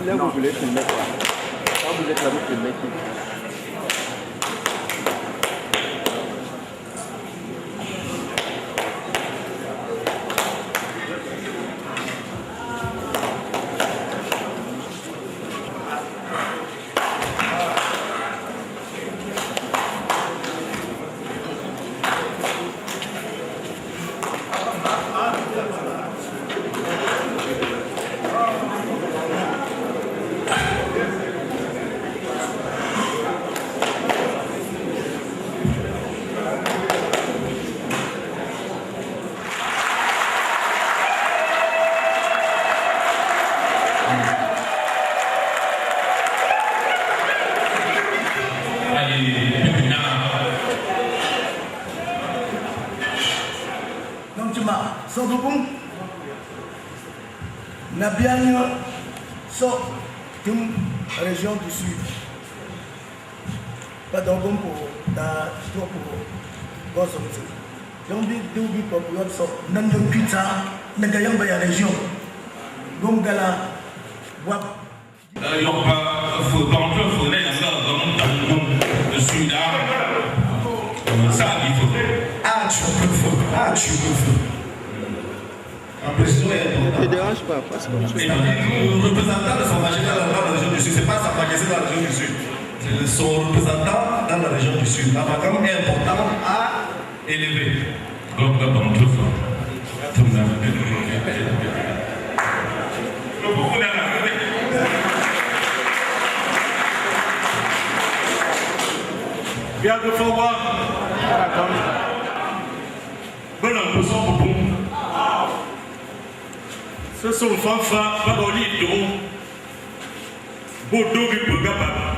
Là, vous voulez filmer quoi? Quand vous êtes là, vous filmez qui? Sodobun Nabianyo sort d'une région du sud. Pas d'engouement pour la pour Gosomti. Donc, deux big populaires sont Nando Pizza, Nagayamba la région. Donc, Gala, Wap. Il n'y a pas de faut le sud. Ça, il faut. Ah, tu peux faire. Un président est important. Ne te dérange pas, parce que le représentant de son agenda dans la région du Sud, ce n'est pas sa magasin dans la région du Sud. C'est son représentant dans la région du Sud. La vacance est important à élever. Donc, Biago Fawa. Bon, on peut s'en pour. Ce sont fanfa, pas dans l'île Bodo Bipogaba,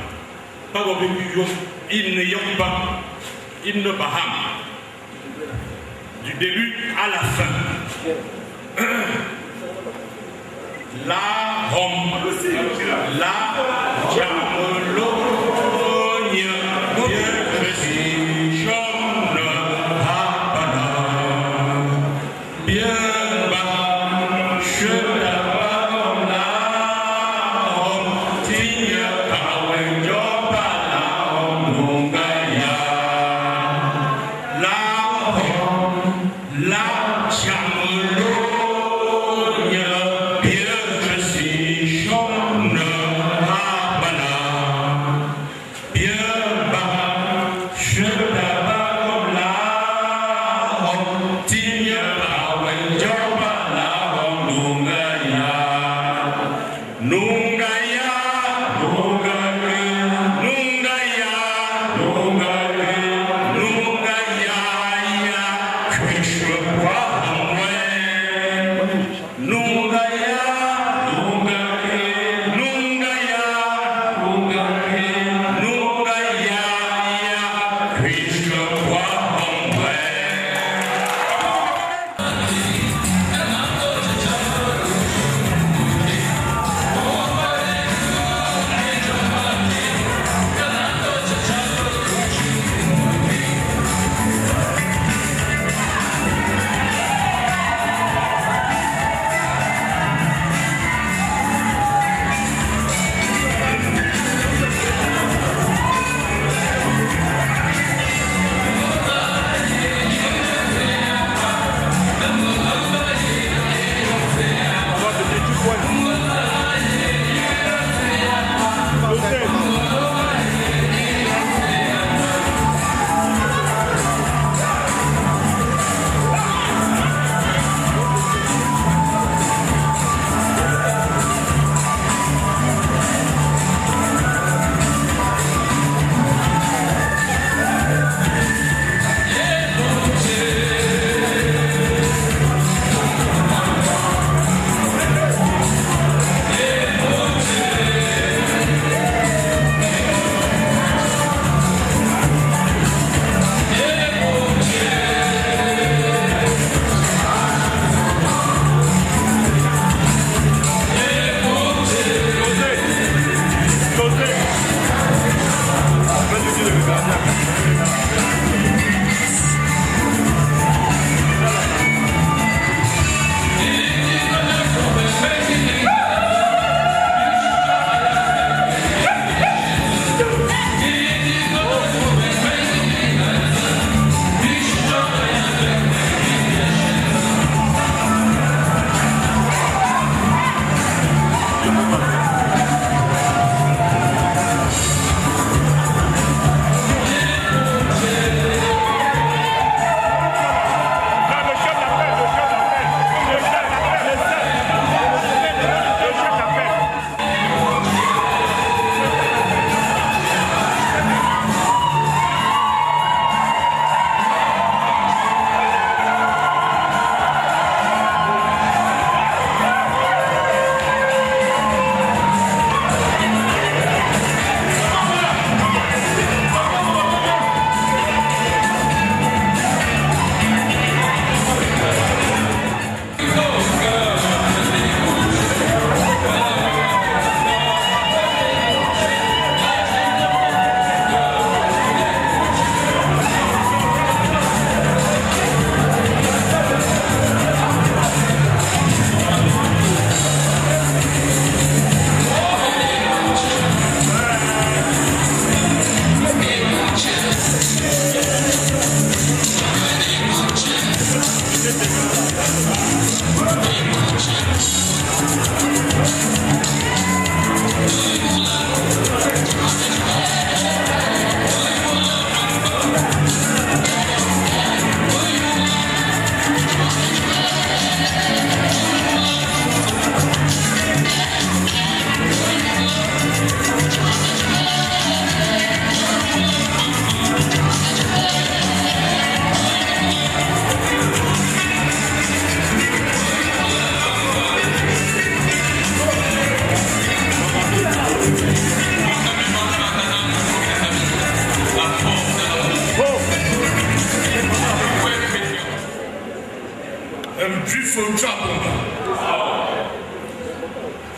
pas dans l'île il ne y pas, il ne baham. Du début à la fin. La Rome, la Jamolo.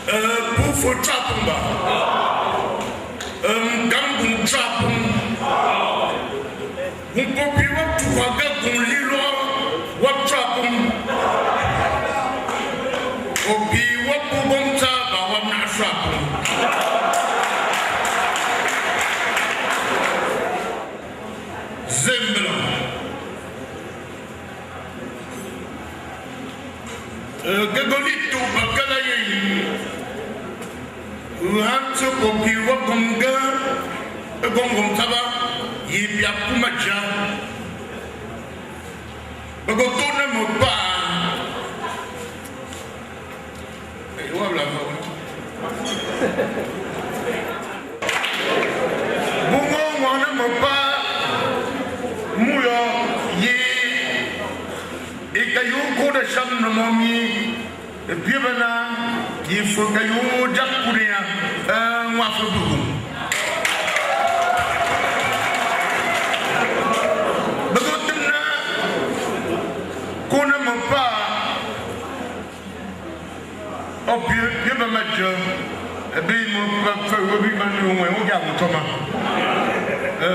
Pufo Trapumba, Gambum Trapum, Umpopi Watuaga Lilo, Wat Trapum, Opi Wapubonta, Bawana Trapum. Zembla. Gagolito Bakalaye. Hanso Popi Wapunga, Gongom Taba, Yipia Pumacha, Bagotona Mopa. Bungo Wana Mopa, Muyo, Ye, Ekayuko de Sham Nomi, Pibana. Il faut que nous disions un wafou. Bagotna, qu'on n'aime pas. Oh, bien, ma mère, et bien, mon frère, on regarde Thomas.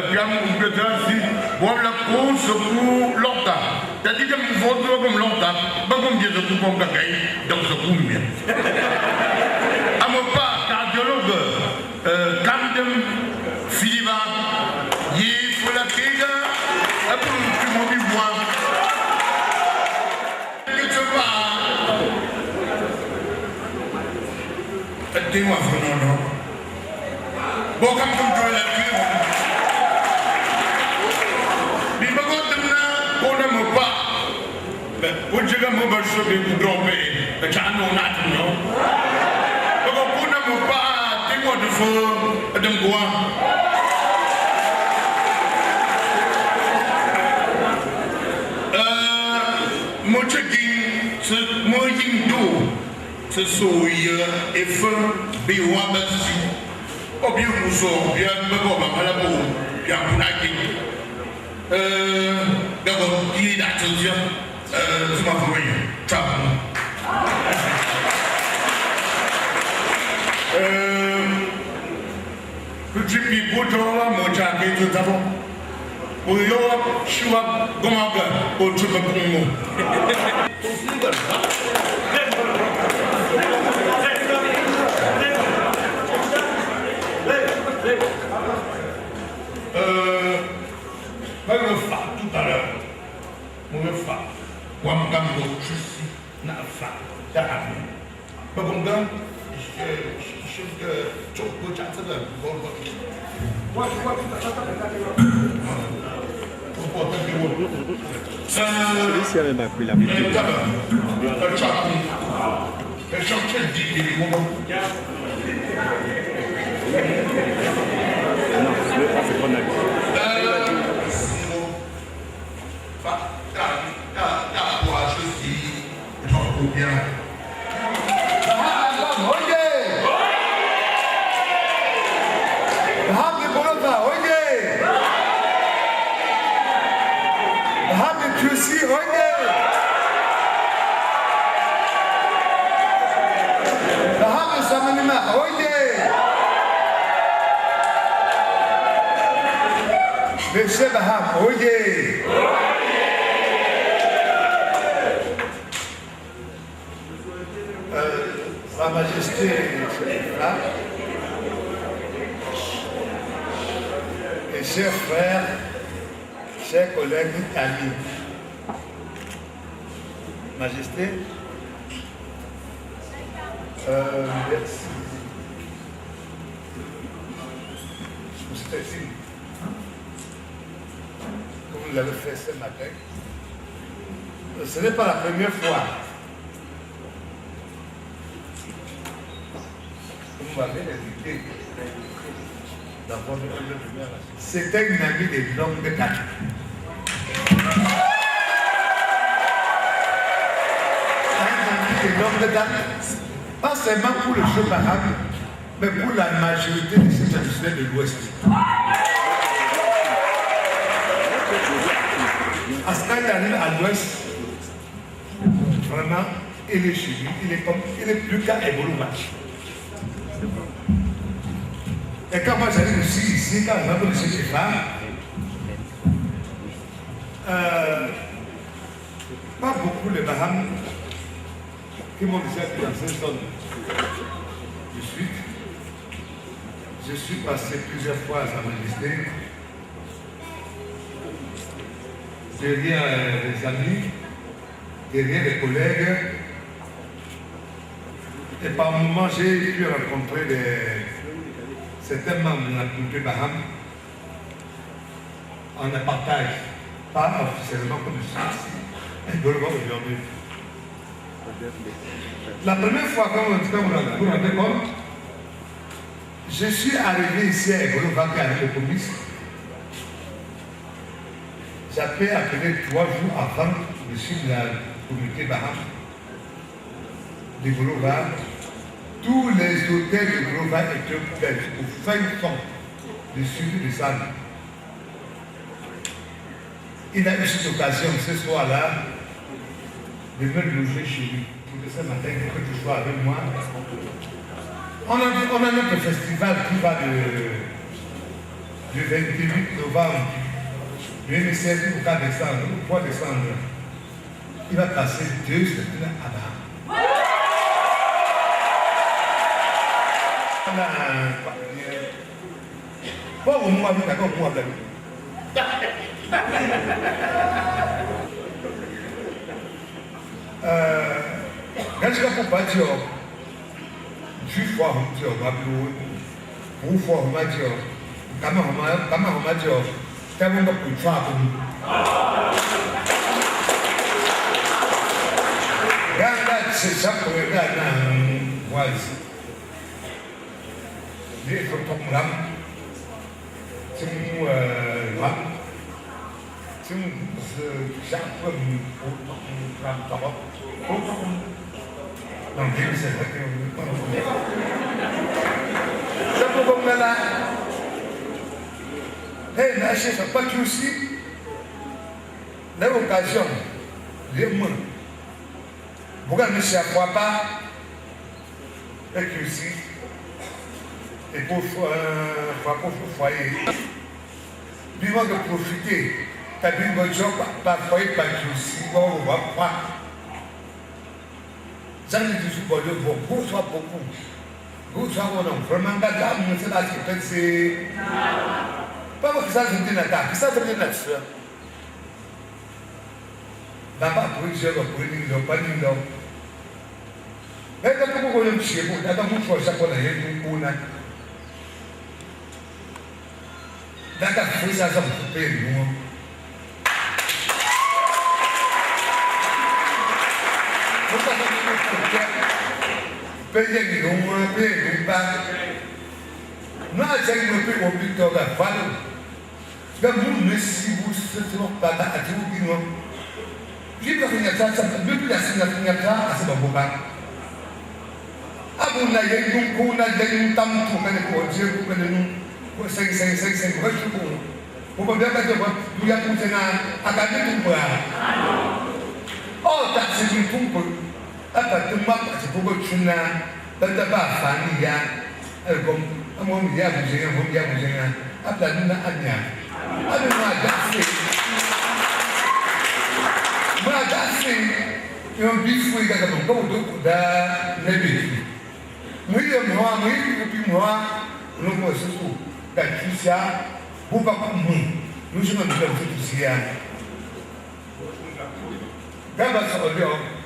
Bien, mon père, si, on la course pour longtemps. T'as dit que mon frère, comme longtemps, pas comme Dieu, je coupe en cacaille, dans ce coup, bien. Amopa, cardiologue, Camden, Philiba, Yves, la Kéga, et pour le monde du bois. Que tu vas. Dis-moi, non. Bon, comme tu as la clé, il m'a dit qu'on n'aime pas. Mais, où tu vas me bâcher, vous droppez, mais tu as un nom, non? De feu, de bois. Mon check-in, c'est mon yindo, c'est soya et feu, biwa basi. Oh bien vous sortez, bien me voir à la boue, bien vous n'avez. D'abord, il est attention, c'est ma famille, ciao. Petit people, mon jacket, tout d'abord. Pour yo, choua, gomaga, pour tout le monde. Pas le fa tout à l'heure. Mon fa. Wamgam go chusi na fa. Dahami. Pas comme ça. Celui-ci avait ma pris la bouteille. Non, c'est pas mal. Monsieur Baham, oyez! Sa Majesté, et chers frères, chers collègues amis, Majesté, merci. Comme vous l'avez fait ce matin, ce n'est pas la première fois que vous m'avez invité dans votre première. C'était une amie de longue date. De longue date, pas seulement pour le jeu arabe, mais pour la majorité des institutions de l'Ouest. Askan arrive à l'Ouest, vraiment, il est chez lui, il est plus qu'à Ebolo match. Et quand moi j'arrive aussi ici, quand je vais chez les femmes, pas beaucoup les Bahamas qui m'ont déjà pris dans cette zone de suite. Je suis passé plusieurs fois à Manchester, derrière les amis, derrière les collègues, et par moments j'ai pu rencontrer certains membres de la communauté Baham en apartheid, pas officiellement comme je suis ici, mais de le voir aujourd'hui. La première fois, quand vous vous rendez compte, je suis arrivé ici à Egolova avec le police. J'avais appelé 3 jours avant le sud de la communauté Baham de Golova. Tous les hôtels de Golova étaient ouverts au fin fond du sud de Sane. Il a eu cette occasion ce soir-là de me loger chez lui. Pour ce matin, que tu sois avec moi. On a notre festival qui va du 28 novembre, du 16 au 4 décembre, au 3 décembre. Il va passer 2 semaines à Baham. On a un partenaire. Bon, au moins, d'accord, moi, quand je vais pas dire, tu vois, tu vas vous voir, on va dire, comment on va dire, tu as mon peu de faire pour nous. Regarde, c'est ça pour regarder un voisin. Les photos là, c'est mon là. C'est mon Jacques pour non, je ne sais pas. Ça peut comme là. Et là, je ne sais pas qui aussi. L'occasion, les mains. Pourquoi ne s'y accroît pas? Et que aussi. Et pour foyer. Vivant de profiter. Tu as une bonne job, pas foyer, pas que aussi. On va pas. J'en ai toujours parlé beaucoup, soit beaucoup. Vous savez, vraiment, là, nous sommes là, c'est. Pas que ça, c'est une attaque, ça, c'est une attaque. D'abord, pour une chose, pour une chose, pas une chose. Mais quand vous voyez un chien, vous avez un choix, ça, pour la haine, pour la. D'accord, vous savez, ça, vous pouvez, nous. Payer nous, payer pas. Nous avons fait un peu de la valeur. Nous, si vous ne pas à tout, j'ai pas fait ça, depuis la signature, c'est pas bon. Ah, vous n'avez nous, on a des temps pour Dieu, pour nous, 5, pour bien que vous y a tout à gagner tout. Oh, c'est une pompe. Apa tu mak sepupu cuna, tentang apa ni ya? Kom, kamu dia bukannya, apa nuna anya? Ada magasi, yang bisu itu kan kamu tu dah lebih. Mungkin muah, nunggu sesuatu, dan kisah bukan kamu, lu cuma bilang itu sia. Gak bahasa dia.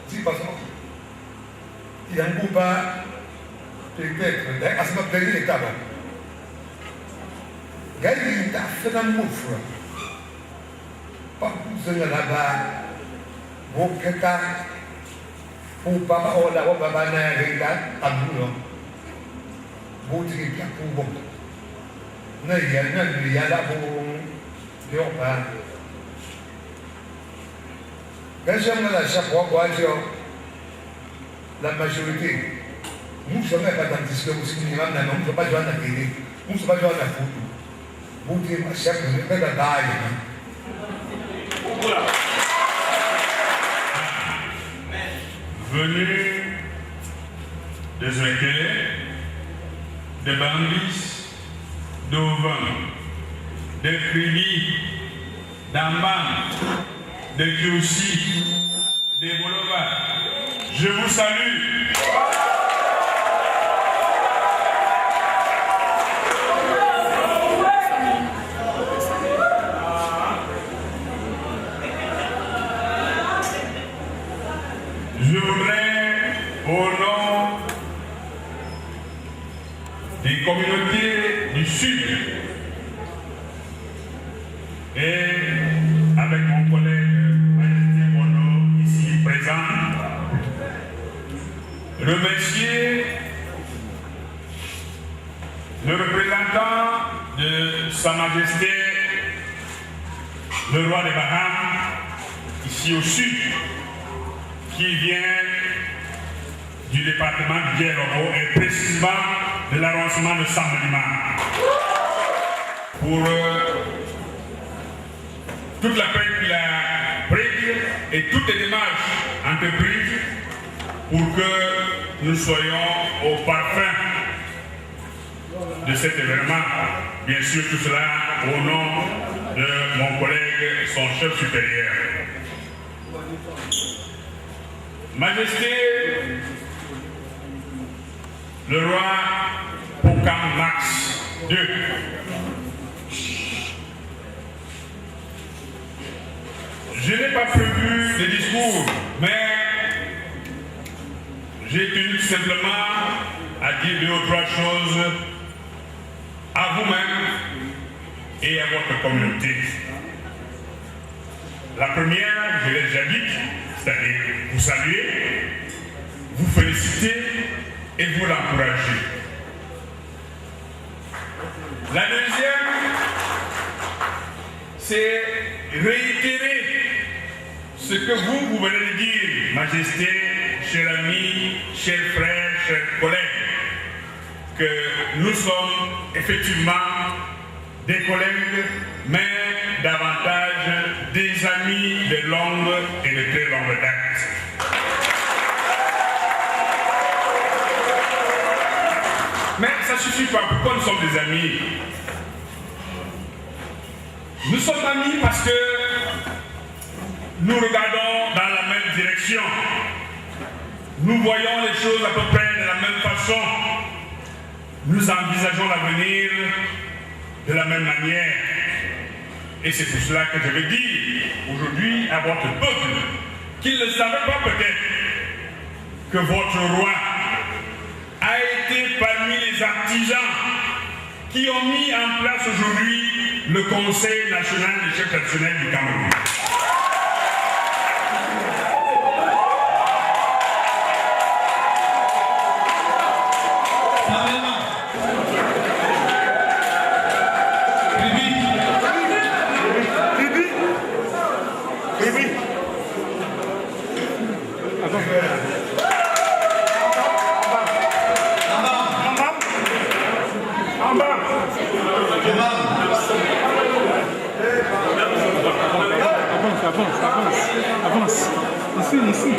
Si parce qu'il y a un groupe peut-être à ce moment-là, il est là-bas. Il a fait un mouvement. Pas plus de là-bas. Pour quelqu'un, pour papa, ou là, ou papa, il a un boulot. Pour dire qu'il y a pour bon. Il y a là pour le repas. Quand j'aime la chaque fois, la majorité, nous ne sommes pas dans le discours aussi, nous ne sommes pas jouer à la télé, nous ne sommes pas jouer à la photo. Vous dites, chaque fois, vous faites la taille. Venez de Zwekele, de Bambis, d'Ovan, de Krivi, d'Amban, de Kiousi, de Bolova. Je vous salue. Je voudrais, au nom des communautés du Sud et avec mon collègue Majesté Mono ici présent, remercier le représentant de Sa Majesté le roi des Bahamas ici au Sud, qui vient du département de Dielobo et précisément de l'arrondissement de Sambalima. Pour toute la peine qu'il a prise et toutes les démarches entreprises pour que nous soyons au parfum de cet événement. Bien sûr, tout cela au nom de mon collègue, son chef supérieur. Majesté, le roi Pokam Max II, je n'ai pas prévu de discours, mais j'ai tenu simplement à dire 2 ou 3 choses à vous-même et à votre communauté. La première, je l'ai déjà dit, c'est-à-dire vous saluer, vous féliciter et vous l'encourager. La deuxième, c'est réitérer ce que vous venez de dire, Majesté, chers amis, chers frères, chers collègues, que nous sommes effectivement des collègues, mais davantage des amis de longue et de très longue date. Mais ça ne suffit pas. Pourquoi nous sommes des amis? Nous sommes amis parce que nous regardons dans la même direction. Nous voyons les choses à peu près de la même façon. Nous envisageons l'avenir de la même manière. Et c'est pour cela que je veux dire aujourd'hui à votre peuple qu'il ne savait pas peut-être que votre roi a été parmi les artisans qui ont mis en place aujourd'hui le Conseil national des chefs traditionnels du Cameroun. Avance. Ici.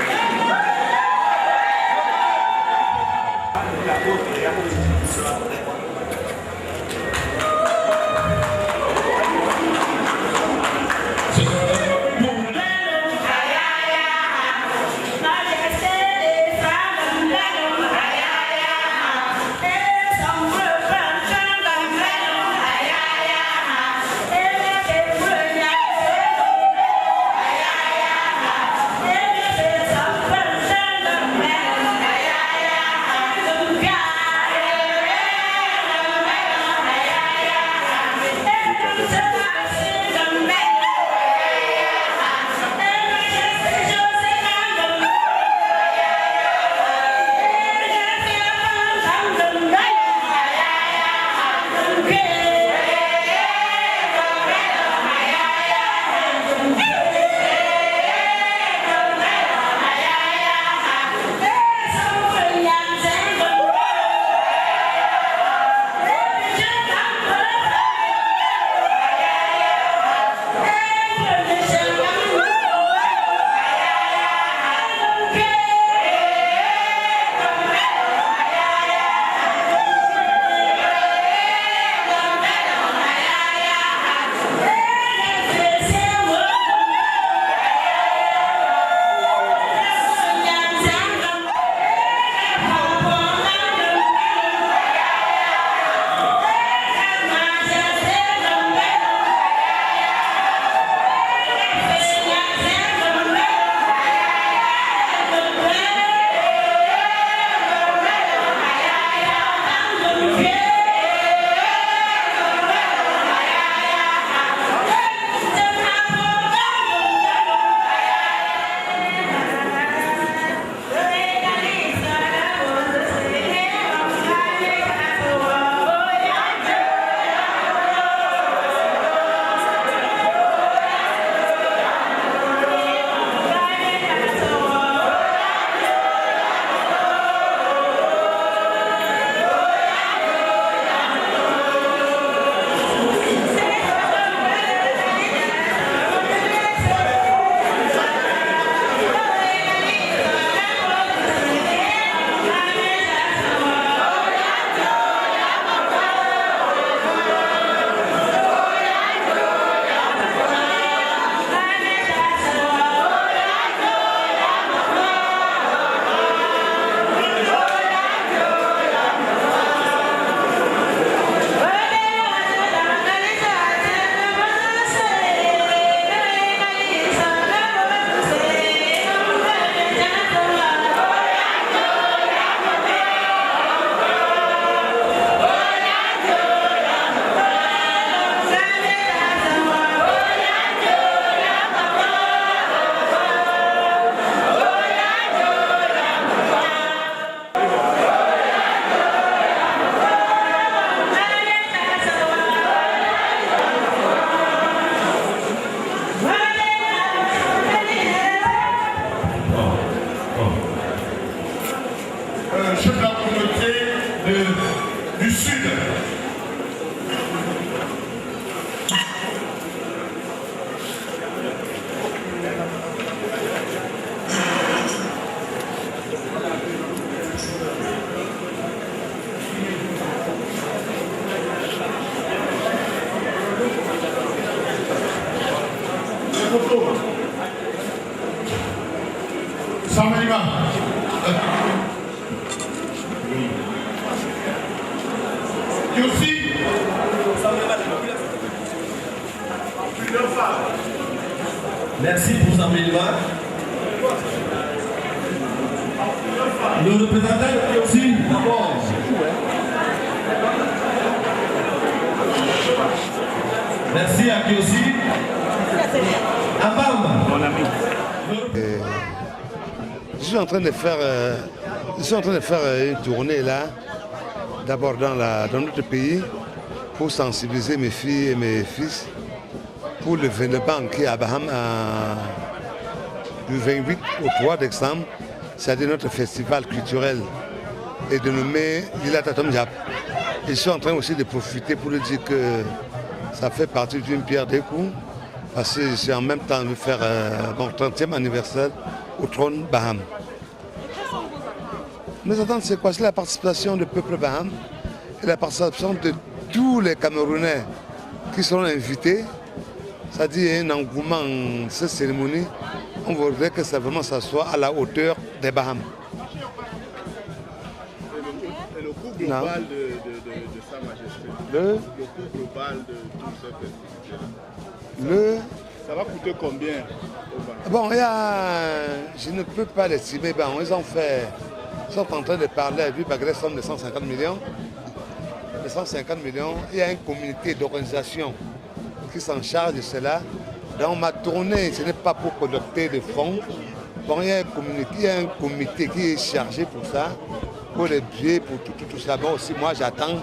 du Sud. Samalima. Aussi. Merci pour Samalima. Le représentant de Kiosi, d'abord. Merci à Kiosi. Mon ami. Je suis en train de faire une tournée là, d'abord dans notre pays, pour sensibiliser mes filles et mes fils pour l'événement qui est à Baham du 28 au 3 décembre, c'est-à-dire notre festival culturel et dénommé Lila Tatom Diap. Je suis en train aussi de profiter pour lui dire que ça fait partie d'une pierre deux coups, parce que j'ai en même temps de faire mon 30e anniversaire au trône Baham. Mes attentes, c'est quoi? C'est la participation du peuple Baham et la participation de tous les Camerounais qui seront invités. C'est-à-dire un engouement dans cette cérémonie. On voudrait que ça soit à la hauteur des Baham. Et le coût global de Sa Majesté. Le coût global de tout ce festival. Ça va coûter combien au Baham? Bon, je ne peux pas l'estimer. Bon, ils sont en train de parler, vu malgré la somme de 150 millions. De 150 millions, il y a un comité d'organisation qui s'en charge de cela. Dans ma tournée, ce n'est pas pour collecter des fonds. Bon, il y a un comité qui est chargé pour ça, pour les billets, pour tout ça. Bon, aussi, moi, j'attends,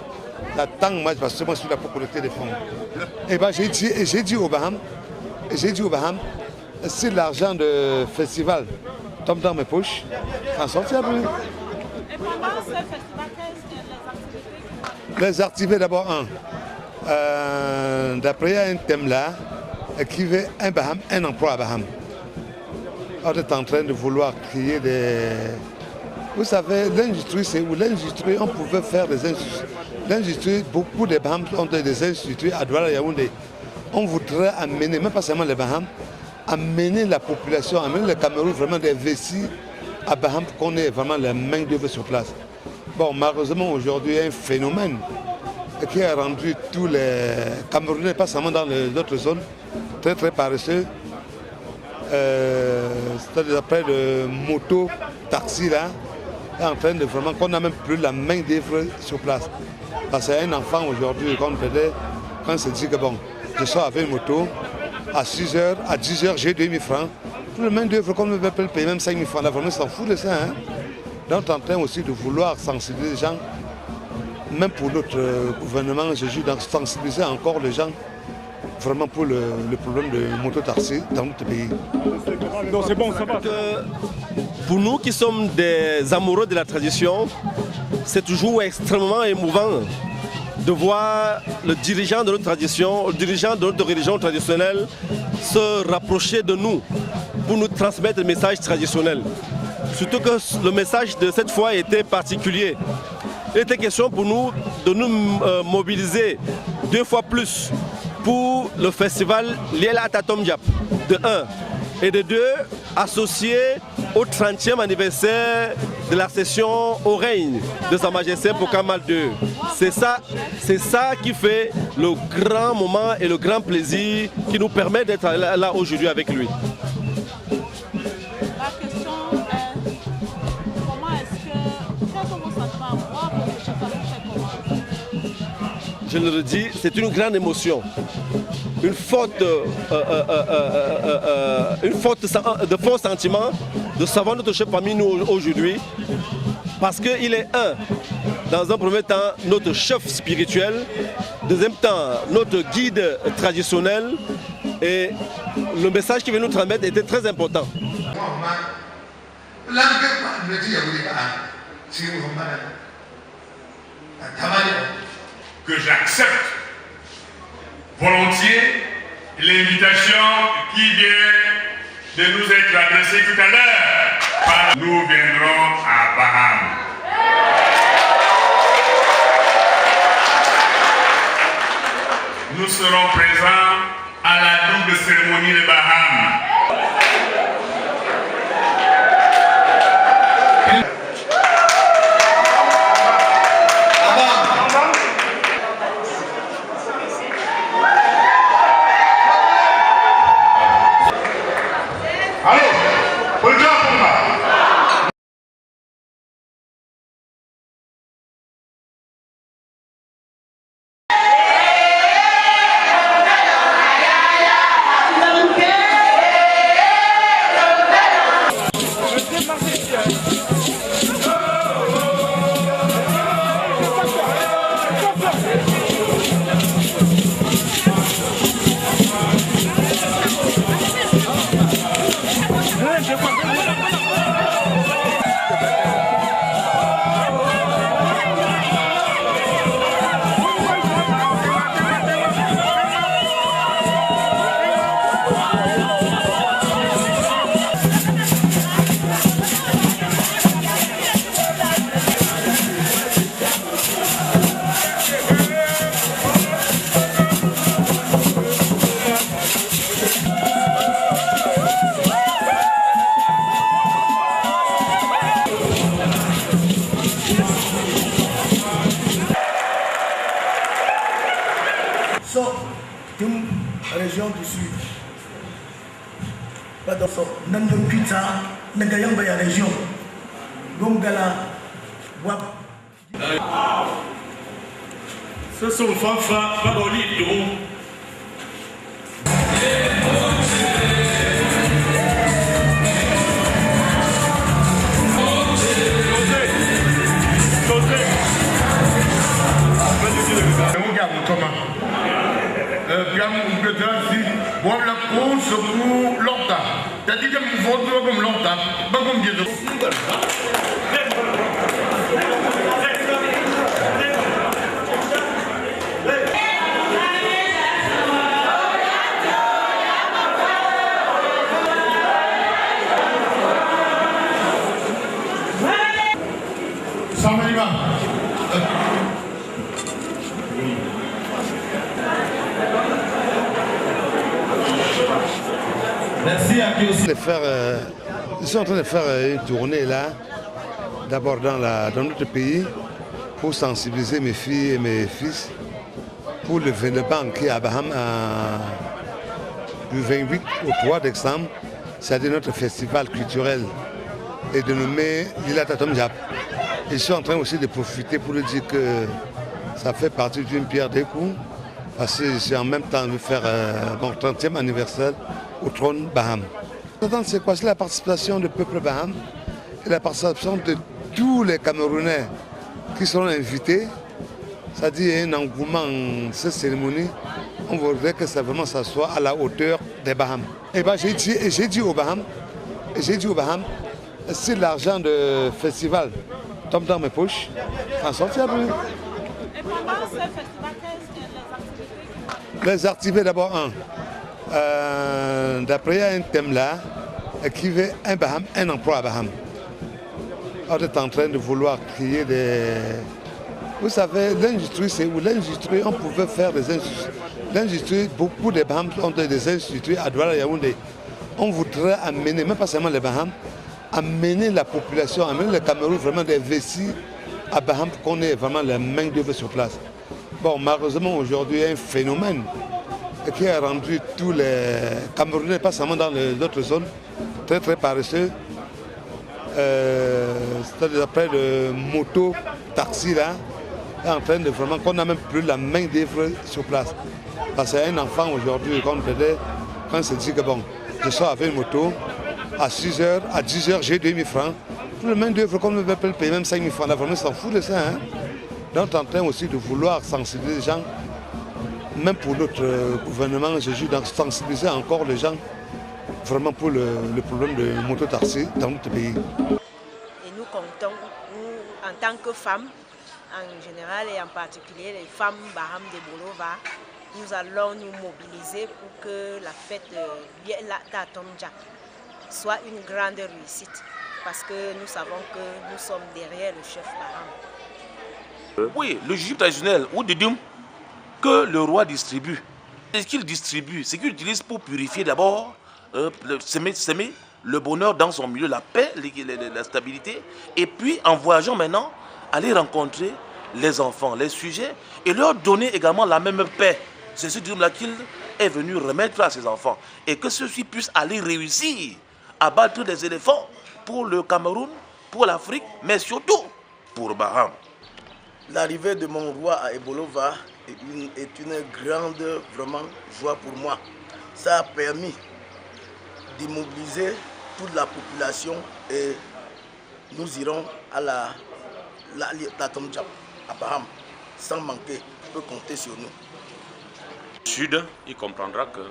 moi, parce que moi, je suis là pour collecter des fonds. Et ben, j'ai dit au Baham, si l'argent de festival tombe dans mes poches, ça sortira plus. Et pendant ce festival, quelles sont Les activités d'abord, d'après il y a un thème là, qui veut un Baham, un emploi à Baham. On est en train de vouloir créer des... Vous savez, l'industrie, c'est où l'industrie, on pouvait faire des industries. L'industrie, beaucoup de Baham ont des industries à Douala, Yaoundé. On voudrait amener, même pas seulement les Baham, amener la population, amener le Cameroun vraiment d'investir à Baham pour qu'on ait vraiment les mains d'œuvre sur place. Bon, malheureusement, aujourd'hui, il y a un phénomène qui a rendu tous les Camerounais, pas seulement dans les autres zones, très très paresseux. C'est-à-dire après le moto, taxi là, est en train de vraiment qu'on n'a même plus la main d'œuvre sur place. Parce qu'un enfant aujourd'hui, quand on se dit que bon, je sors avec une moto, à 6h, à 10h, j'ai 2000 francs. Pour le main d'œuvre, qu'on ne veut pas le payer même 5000 francs. La famille s'en fout de ça. Hein? Donc on est en train aussi de vouloir sensibiliser les gens, même pour notre gouvernement, je dis de sensibiliser encore les gens vraiment pour le problème de moto-taxi dans notre pays. Donc c'est bon, ça va. Pour nous qui sommes des amoureux de la tradition, c'est toujours extrêmement émouvant de voir le dirigeant de notre tradition, le dirigeant de notre religion traditionnelle se rapprocher de nous pour nous transmettre le message traditionnel. Surtout que le message de cette fois était particulier. Il était question pour nous de nous mobiliser 2 fois plus pour le festival Lila Tatom Diap, de 1. Et de 2, associé au 30e anniversaire de la session au règne de Sa Majesté Pokamal II. C'est ça qui fait le grand moment et le grand plaisir qui nous permet d'être là aujourd'hui avec lui. La question est, comment est-ce que, quels sont vos sentiments à voir votre chef à chaque moment? Je le redis, c'est une grande émotion. Une forte de forts sentiments de savoir notre chef parmi nous aujourd'hui, parce qu'il est dans un premier temps, notre chef spirituel, deuxième temps, notre guide traditionnel, et le message qu'il veut nous transmettre était très important. que j'accepte volontiers l'invitation qui vient de nous être adressée tout à l'heure. Nous viendrons à Bahames. Nous serons présents à la double cérémonie de Bahames. d'une région du sud. Pas dans son nom de pizza, n'engayons la région. Gongala, Wap. Ce sont Fafa, Paroli et Doro. Ils sont en train de faire une tournée là, d'abord dans notre pays, pour sensibiliser mes filles et mes fils pour le Vénéban qui est à Bahames du 28 au 3 décembre, c'est-à-dire notre festival culturel est dénommé Lila Tatom Jap. Ils sont en train aussi de profiter pour dire que ça fait partie d'une pierre des coups, parce que c'est en même temps de faire mon 30e anniversaire au trône Bahames. C'est quoi? C'est la participation du peuple Bahames et la participation de tous les Camerounais qui seront invités. C'est-à-dire un engouement en cette cérémonie. On voudrait que ça soit à la hauteur des Bahames. Et ben, j'ai dit aux Bahames, si l'argent du festival tombe dans mes poches, ça en sortira plus. Et pendant ce festival, quelles sont les activités? Les activités d'abord, d'après il y a un thème là qui veut un emploi à Bahames. On est en train de vouloir créer des... Vous savez, l'industrie, c'est où l'industrie, on pouvait faire des industries. L'industrie, beaucoup de Bahames ont des industries à Douala, Yaoundé. On voudrait amener, même pas seulement les Bahames, amener la population, amener le Cameroun vraiment d'investir à Bahames pour qu'on ait vraiment la main d'œuvre sur place. Bon, malheureusement, aujourd'hui, il y a un phénomène qui a rendu tous les Camerounais, pas seulement dans les autres zones, très très paresseux. C'est-à-dire après le moto, taxi là, est en train de vraiment qu'on n'a même plus la main d'œuvre sur place. Parce qu'un enfant aujourd'hui, quand on se dit que bon, je sors avec une moto, à 6h, à 10h, j'ai 2000 francs. Pour le main d'œuvre, qu'on ne veut pas payer même 5000 francs. Là, vraiment, ils s'en foutent de ça. Hein? Donc, on est en train aussi de vouloir sensibiliser les gens, même pour notre gouvernement, je dis, de sensibiliser encore les gens vraiment pour le problème de moto-taxi dans notre pays. Et nous comptons, nous, en tant que femmes, en général et en particulier les femmes Baham de Bolova, nous allons nous mobiliser pour que la fête de Tatomja soit une grande réussite. Parce que nous savons que nous sommes derrière le chef Baham. Oui, le jujube traditionnel, ou de Dum, que le roi distribue. Ce qu'il distribue, c'est qu'il utilise pour purifier d'abord, semer le bonheur dans son milieu, la paix, la stabilité, et puis en voyageant maintenant, aller rencontrer les enfants, les sujets, et leur donner également la même paix. C'est ce Dum-là qu'il est venu remettre à ses enfants, et que ceux-ci puissent aller réussir à battre des éléphants pour le Cameroun, pour l'Afrique, mais surtout pour Baham. L'arrivée de mon roi à Ebolova est une grande vraiment joie pour moi. Ça a permis d'immobiliser toute la population et nous irons à la Tatomja à Baham sans manquer. Il peut compter sur nous. Le Sud, il comprendra que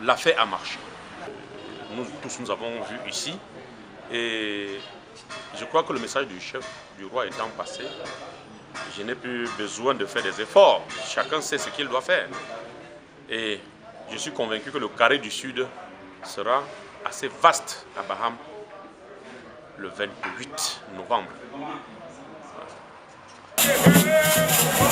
l'affaire a marché. Nous tous nous avons vu ici et je crois que le message du chef du roi étant passé, je n'ai plus besoin de faire des efforts. Chacun sait ce qu'il doit faire. Et je suis convaincu que le carré du Sud sera assez vaste à Baham le 28 novembre. Voilà.